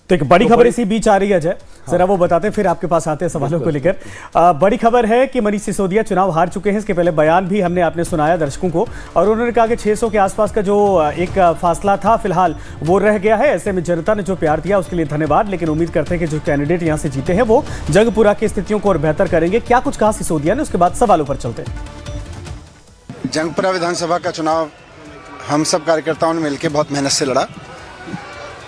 तो एक बड़ी खबर इसी बीच आ रही है अजय, जरा वो बताते हैं फिर आपके पास आते हैं सवालों को लेकर। बड़ी खबर है कि मनीष सिसोदिया चुनाव हार चुके हैं। इसके पहले बयान भी हमने आपने सुनाया दर्शकों को और उन्होंने कहा कि 600 के आसपास का जो एक फासला था फिलहाल वो रह गया है। ऐसे में जनता ने जो प्यार दिया उसके लिए धन्यवाद, लेकिन उम्मीद करते हैं कि जो कैंडिडेट यहाँ से जीते हैं वो जंगपुरा की स्थितियों को और बेहतर करेंगे। क्या कुछ कहा सिसोदिया ने, उसके बाद सवालों पर चलते हैं। जंगपुरा विधानसभा का चुनाव हम सब कार्यकर्ताओं ने मिलकर बहुत मेहनत से लड़ा।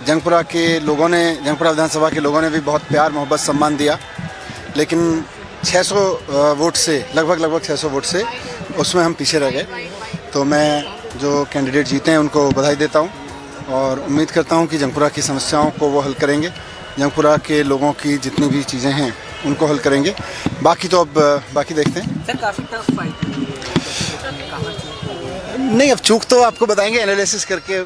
जंगपुरा विधानसभा के लोगों ने भी बहुत प्यार मोहब्बत सम्मान दिया, लेकिन 600 वोट से लगभग 600 वोट से उसमें हम पीछे रह गए। तो मैं जो कैंडिडेट जीते हैं उनको बधाई देता हूं और उम्मीद करता हूं कि जंगपुरा की समस्याओं को वो हल करेंगे, जंगपुरा के लोगों की जितनी भी चीज़ें हैं उनको हल करेंगे। बाकी तो अब बाकी देखते हैं। सर काफी टफ फाइट नहीं, अब चूक तो आपको बताएंगे एनालिसिस करके।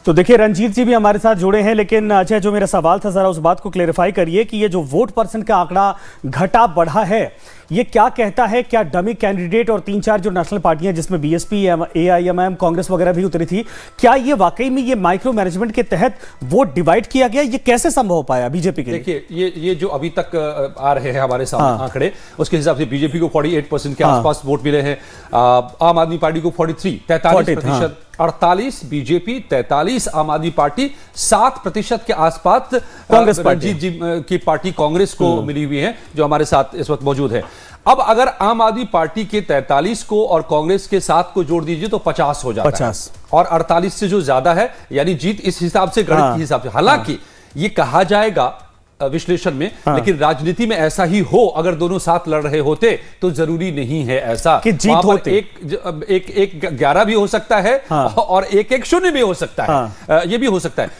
तो देखिए रंजीत जी भी हमारे साथ जुड़े हैं, लेकिन अजय जो मेरा सवाल था जरा उस बात को क्लेरिफाई करिए कि ये जो वोट परसेंट का आंकड़ा घटा बढ़ा है ये क्या कहता है? क्या डमी कैंडिडेट और 3-4 जो नेशनल पार्टियां जिसमें बीएसपी, एआईएमआईएम, कांग्रेस वगैरह भी उतरी थी, क्या ये वाकई में ये माइक्रो मैनेजमेंट के तहत वोट डिवाइड किया गया? ये कैसे संभव हो पाया बीजेपी के लिए? देखिए ये जो अभी तक आ रहे हैं हमारे सामने आंकड़े, उसके हिसाब से बीजेपी को 48% के आसपास वोट मिले हैं, आम आदमी पार्टी को 43% 48 बीजेपी, 43 आम आदमी पार्टी, 7% के आसपास कांग्रेस रंजीत जी की पार्टी कांग्रेस को मिली हुई है जो हमारे साथ इस वक्त मौजूद है। अब अगर आम आदमी पार्टी के 43 को और कांग्रेस के 7 को जोड़ दीजिए तो 50 हो जाता है और 48 से जो ज्यादा है यानी जीत इस हिसाब से, गणित के हिसाब से। हालांकि ये कहा जाएगा विश्लेषण में, लेकिन राजनीति में ऐसा ही हो, अगर दोनों साथ लड़ रहे होते तो जरूरी नहीं है ऐसा कि जीत होती। एक 11 भी हो सकता है और 1-1 शून्य भी हो सकता है, ये भी हो सकता है।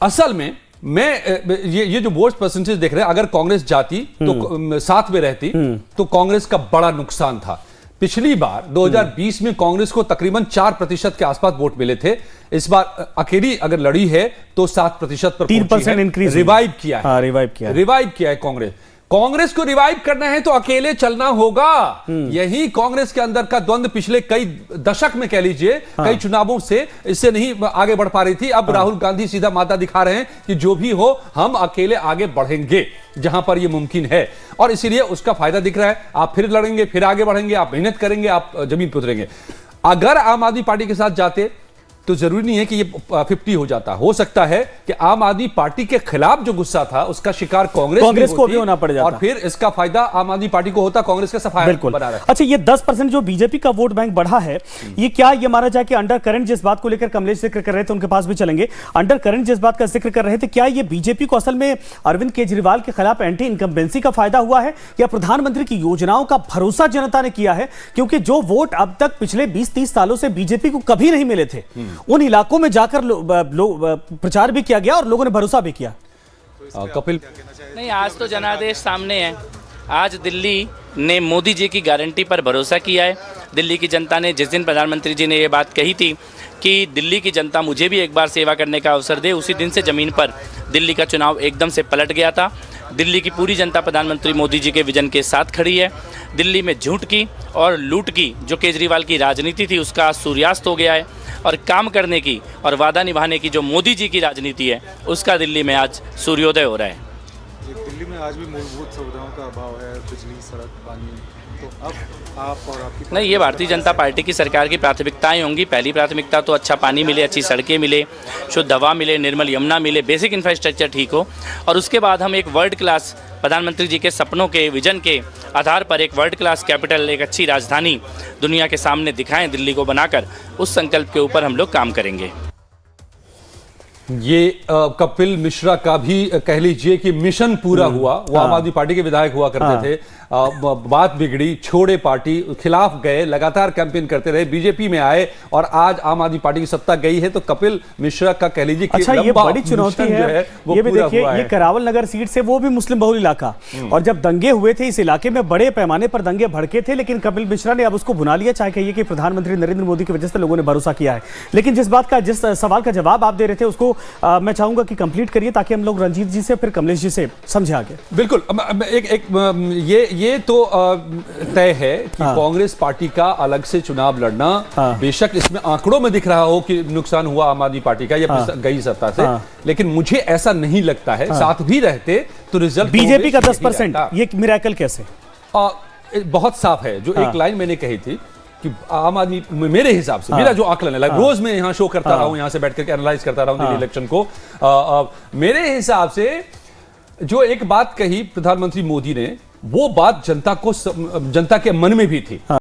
असल में मैं ये जो वोट परसेंटेज देख रहे हैं, अगर कांग्रेस जाती तो साथ में रहती तो कांग्रेस का बड़ा नुकसान था। पिछली बार 2020 में कांग्रेस को तकरीबन 4% के आसपास वोट मिले थे। इस बार अकेली अगर लड़ी है तो 7% पर 3% इंक्रीज रिवाइव किया है। रिवाइव किया है कांग्रेस को रिवाइव करना है तो अकेले चलना होगा। यही कांग्रेस के अंदर का द्वंद पिछले कई दशक में कह लीजिए कई चुनावों से इससे नहीं आगे बढ़ पा रही थी। अब राहुल गांधी सीधा मादा दिखा रहे हैं कि जो भी हो हम अकेले आगे बढ़ेंगे जहां पर यह मुमकिन है, और इसीलिए उसका फायदा दिख रहा है। आप फिर लड़ेंगे, फिर आगे बढ़ेंगे, आप मेहनत करेंगे, आप जमीन पर उतरेंगे। अगर आम आदमी पार्टी के साथ जाते तो जरूरी नहीं है कि ये 50 हो जाता। हो सकता है कि आम आदमी पार्टी के खिलाफ जो गुस्सा था उसका शिकार कांग्रेस को भी होना पड़ जाता और फिर इसका फायदा आम आदमी पार्टी को होता। कांग्रेस का सफाया बना रहा है। अच्छा, ये 10% जो बीजेपी का वोट बैंक बढ़ा है, ये क्या ये माना जाए कि अंडर करंट जिस बात को लेकर कमलेश जिक्र कर रहे थे उनके पास भी चलेंगे, अंडर करंट जिस बात का जिक्र कर रहे थे, क्या ये बीजेपी को असल में अरविंद केजरीवाल के खिलाफ एंटी इनकम्बेंसी का फायदा हुआ है या प्रधानमंत्री की योजनाओं का भरोसा जनता ने किया है? क्योंकि जो वोट अब तक पिछले 20-30 सालों से बीजेपी को कभी नहीं मिले थे, उन इलाकों में जाकर प्रचार भी किया गया और लोगों ने भरोसा भी किया। कपिल नहीं, आज तो जनादेश सामने है। आज दिल्ली ने मोदी जी की गारंटी पर भरोसा किया है। दिल्ली की जनता ने, जिस दिन प्रधानमंत्री जी ने ये बात कही थी कि दिल्ली की जनता मुझे भी एक बार सेवा करने का अवसर दे, उसी दिन से ज़मीन पर दिल्ली का चुनाव एकदम से पलट गया था। दिल्ली की पूरी जनता प्रधानमंत्री मोदी जी के विजन के साथ खड़ी है। दिल्ली में झूठ की और लूट की जो केजरीवाल की राजनीति थी उसका सूर्यास्त हो गया है, और काम करने की और वादा निभाने की जो मोदी जी की राजनीति है उसका दिल्ली में आज सूर्योदय हो रहा है। दिल्ली में आज भी मूलभूत सुविधाओं का अभाव है, बिजली, सड़क, पानी। तो अब आप और आपकी नहीं, ये भारतीय जनता पार्टी की सरकार की प्राथमिकताएं होंगी। पहली प्राथमिकता तो अच्छा पानी मिले, अच्छी सड़कें मिले, शुद्ध हवा मिले, निर्मल यमुना मिले, बेसिक इंफ्रास्ट्रक्चर ठीक हो, और उसके बाद हम एक वर्ल्ड क्लास प्रधानमंत्री जी के सपनों के विजन के आधार पर एक वर्ल्ड क्लास कैपिटल, एक अच्छी राजधानी दुनिया के सामने दिखाएं दिल्ली को बनाकर। उस संकल्प के ऊपर हम लोग काम करेंगे। ये कपिल मिश्रा का भी कह लीजिए कि मिशन पूरा हुआ। वो आम आदमी पार्टी के विधायक हुआ करते थे, बात बिगड़ी, छोड़े पार्टी, खिलाफ गए, लगातार कैंपेन करते रहे, बीजेपी में आए और आज आम आदमी पार्टी की सत्ता गई है। तो कपिल मिश्रा का कह लीजिए अच्छा, ये बड़ी चुनौती है। ये भी देखिए, ये करावल नगर सीट से वो भी मुस्लिम बहुल इलाका, और जब दंगे हुए थे इस इलाके में बड़े पैमाने पर दंगे भड़के थे, लेकिन कपिल मिश्रा ने अब उसको भुना लिया। चाहे कहिए कि प्रधानमंत्री नरेंद्र मोदी की वजह से लोगों ने भरोसा किया है, लेकिन जिस सवाल का जवाब आप दे रहे थे उसको मैं चाहूंगा कि कंप्लीट करिए ताकि हम लोग रंजीत जी से फिर कमलेश जी से समझे आगे। बिल्कुल। ये तो तय है कि कांग्रेस पार्टी का अलग से चुनाव लड़ना, बेशक इसमें आंकड़ों में दिख रहा हो कि नुकसान हुआ आम आदमी पार्टी का या गई सत्ता से, लेकिन मुझे ऐसा नहीं लगता है। साथ भी रहते तो रिजल्ट बीजेपी का 10%, ये मिरेकल कैसे? बहुत साफ है। जो एक लाइन मैंने कही थी कि आम आदमी, मेरे हिसाब से मेरा जो आकलन है, रोज मैं यहाँ शो करता रहा हूँ, यहाँ से बैठ करके एनालाइज करता रहा हूँ दिल्ली इलेक्शन को, मेरे हिसाब से जो एक बात कही प्रधानमंत्री मोदी ने, वो बात जनता के मन में भी थी।